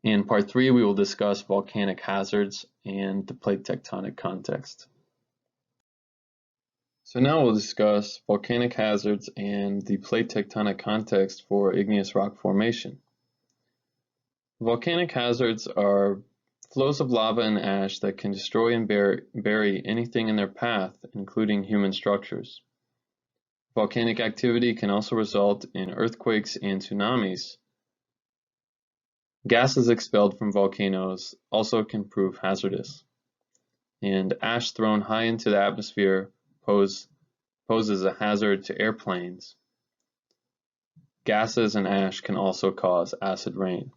In part 3, we will discuss volcanic hazards and the plate tectonic context. So now we'll discuss volcanic hazards and the plate tectonic context for igneous rock formation. Volcanic hazards are flows of lava and ash that can destroy and bury anything in their path, including human structures. Volcanic activity can also result in earthquakes and tsunamis. Gases expelled from volcanoes also can prove hazardous. And ash thrown high into the atmosphere poses a hazard to airplanes. Gases and ash can also cause acid rain.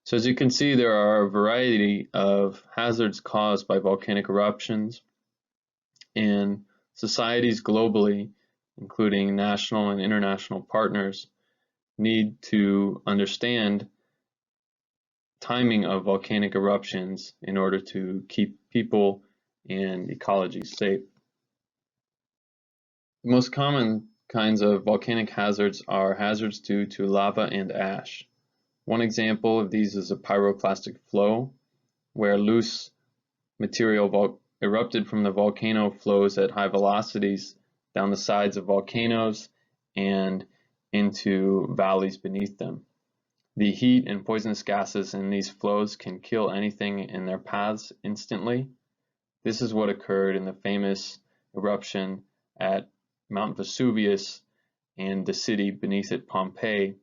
So as you can see, there are a variety of hazards caused by volcanic eruptions, and societies globally, including national and international partners, need to understand timing of volcanic eruptions in order to keep people and ecology safe. The most common kinds of volcanic hazards are hazards due to lava and ash. One example of these is a pyroclastic flow, where loose material erupted from the volcano flows at high velocities down the sides of volcanoes and into valleys beneath them. The heat and poisonous gases in these flows can kill anything in their paths instantly. This is what occurred in the famous eruption at Mount Vesuvius and the city beneath it, Pompeii,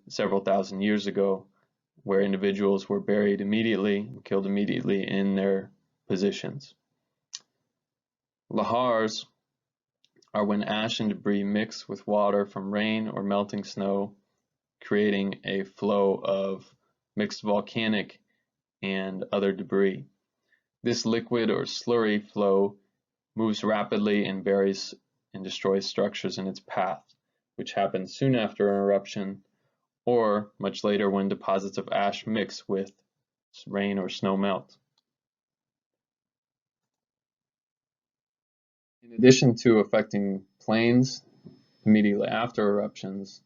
several thousand years ago, where individuals were buried immediately and killed immediately in their positions. Lahars are when ash and debris mix with water from rain or melting snow, creating a flow of mixed volcanic and other debris. This liquid or slurry flow moves rapidly and buries and destroys structures in its path, which happens soon after an eruption or much later when deposits of ash mix with rain or snow melt. In addition to affecting plains immediately after eruptions,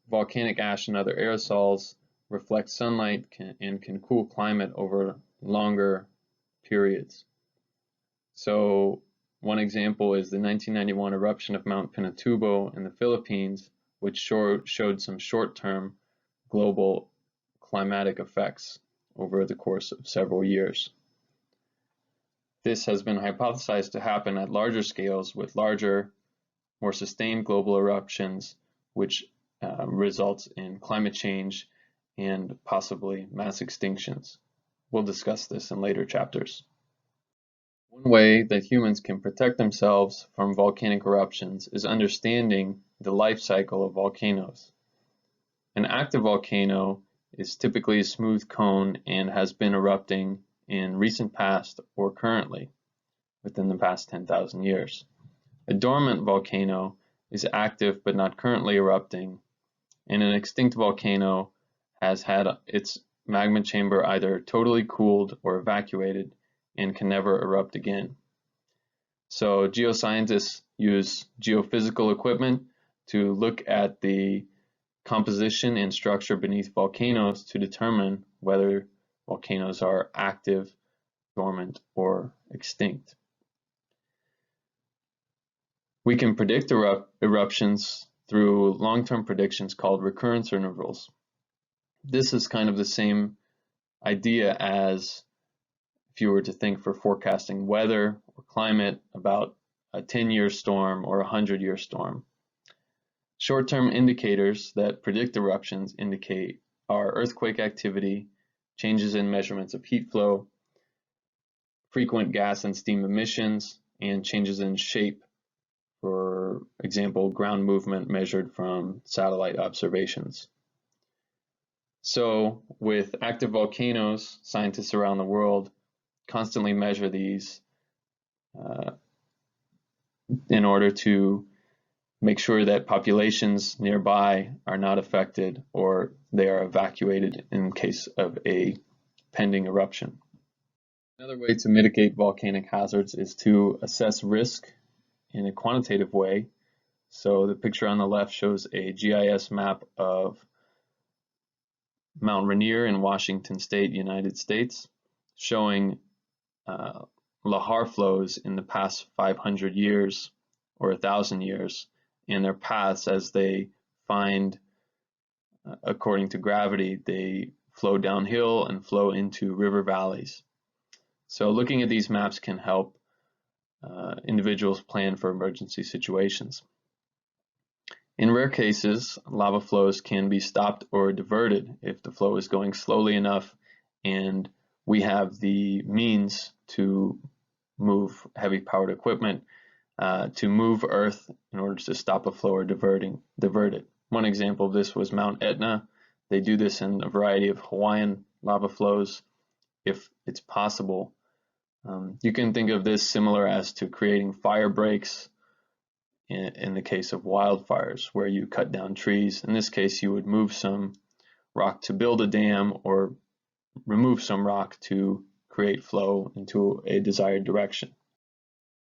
volcanic ash and other aerosols reflect sunlight and can cool climate over longer periods. So one example is the 1991 eruption of Mount Pinatubo in the Philippines, which showed some short-term global climatic effects over the course of several years. This has been hypothesized to happen at larger scales with larger, more sustained global eruptions, which results in climate change and possibly mass extinctions. We'll discuss this in later chapters. One way that humans can protect themselves from volcanic eruptions is understanding the life cycle of volcanoes. An active volcano is typically a smooth cone and has been erupting in recent past or currently within the past 10,000 years. A dormant volcano is active but not currently erupting, and an extinct volcano has had its magma chamber either totally cooled or evacuated and can never erupt again. So geoscientists use geophysical equipment to look at the composition and structure beneath volcanoes to determine whether volcanoes are active, dormant, or extinct. We can predict eruptions through long-term predictions called recurrence intervals. This is kind of the same idea as if you were to think for forecasting weather or climate about a 10-year storm or a 100-year storm. Short-term indicators that predict eruptions are earthquake activity, changes in measurements of heat flow, frequent gas and steam emissions, and changes in shape, for example, ground movement measured from satellite observations. So with active volcanoes, scientists around the world constantly measure these in order to make sure that populations nearby are not affected or they are evacuated in case of a pending eruption. Another way to mitigate volcanic hazards is to assess risk in a quantitative way. So the picture on the left shows a GIS map of Mount Rainier in Washington State, United States, showing lahar flows in the past 500 years or 1,000 years and their paths as they find, according to gravity, they flow downhill and flow into river valleys. So looking at these maps can help individuals plan for emergency situations. In rare cases, lava flows can be stopped or diverted if the flow is going slowly enough and we have the means to move heavy-powered equipment to move earth in order to stop a flow or divert it. One example of this was Mount Etna. They do this in a variety of Hawaiian lava flows if it's possible. You can think of this similar as to creating fire breaks in the case of wildfires, where you cut down trees. In this case, you would move some rock to build a dam or remove some rock to create flow into a desired direction.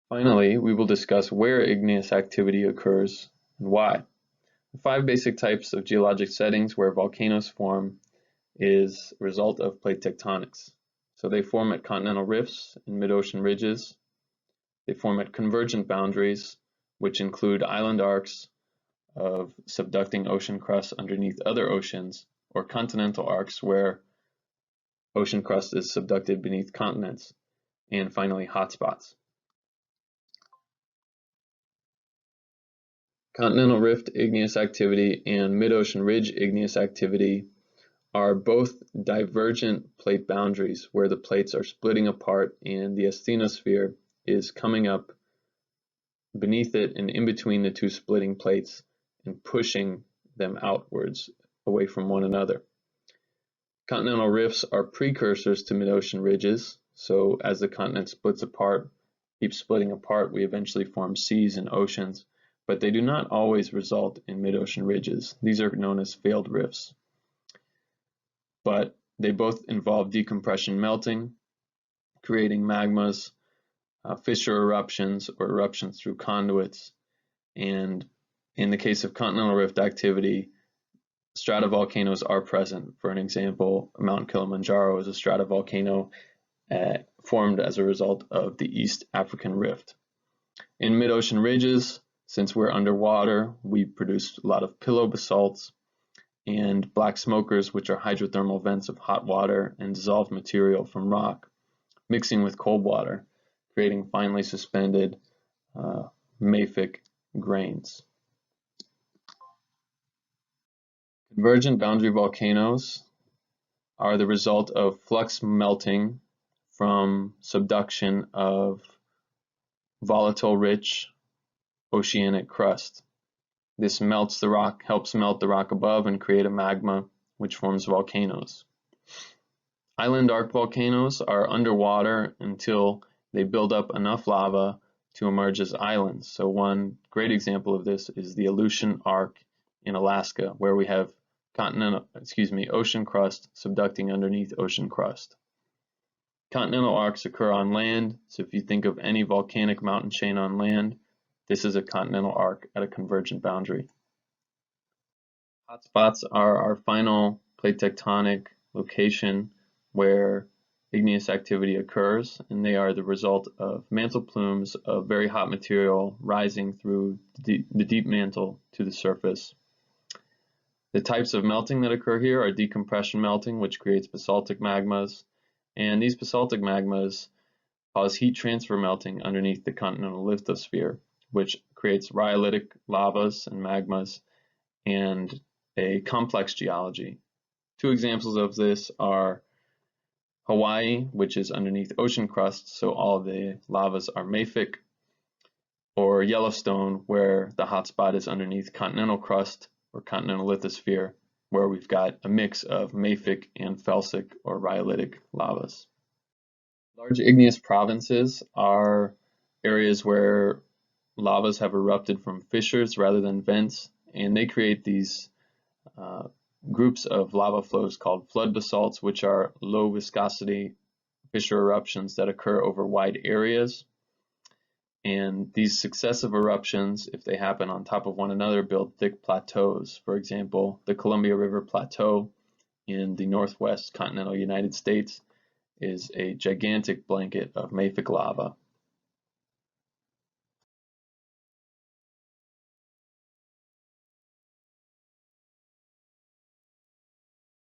Finally, we will discuss where igneous activity occurs and why. The 5 basic types of geologic settings where volcanoes form is a result of plate tectonics. So they form at continental rifts and mid-ocean ridges. They form at convergent boundaries, which include island arcs of subducting ocean crust underneath other oceans, or continental arcs where ocean crust is subducted beneath continents, and finally hotspots. Continental rift igneous activity and mid-ocean ridge igneous activity are both divergent plate boundaries where the plates are splitting apart and the asthenosphere is coming up beneath it and in between the two splitting plates and pushing them outwards away from one another. Continental rifts are precursors to mid-ocean ridges, so as the continent splits apart, keeps splitting apart, we eventually form seas and oceans, but they do not always result in mid-ocean ridges. These are known as failed rifts. But they both involve decompression melting, creating magmas, fissure eruptions or eruptions through conduits, and in the case of continental rift activity, stratovolcanoes are present. For an example, Mount Kilimanjaro is a stratovolcano formed as a result of the East African Rift. In mid-ocean ridges, since we're underwater, we produce a lot of pillow basalts and black smokers, which are hydrothermal vents of hot water and dissolved material from rock, mixing with cold water, creating finely suspended mafic grains. Convergent boundary volcanoes are the result of flux melting from subduction of volatile-rich oceanic crust. This melts the rock, helps melt the rock above and create a magma, which forms volcanoes. Island arc volcanoes are underwater until they build up enough lava to emerge as islands. So one great example of this is the Aleutian Arc in Alaska, where we have ocean crust subducting underneath ocean crust. Continental arcs occur on land, so if you think of any volcanic mountain chain on land, this is a continental arc at a convergent boundary. Hotspots are our final plate tectonic location where igneous activity occurs, and they are the result of mantle plumes of very hot material rising through the deep mantle to the surface. The types of melting that occur here are decompression melting, which creates basaltic magmas, and these basaltic magmas cause heat transfer melting underneath the continental lithosphere, which creates rhyolitic lavas and magmas and a complex geology. Two examples of this are Hawaii, which is underneath ocean crust, so all the lavas are mafic, or Yellowstone, where the hotspot is underneath continental crust or continental lithosphere, where we've got a mix of mafic and felsic or rhyolitic lavas. Large igneous provinces are areas where lavas have erupted from fissures rather than vents, and they create these groups of lava flows called flood basalts, which are low viscosity fissure eruptions that occur over wide areas. And these successive eruptions, if they happen on top of one another, build thick plateaus. For example, the Columbia River Plateau in the northwest continental United States is a gigantic blanket of mafic lava.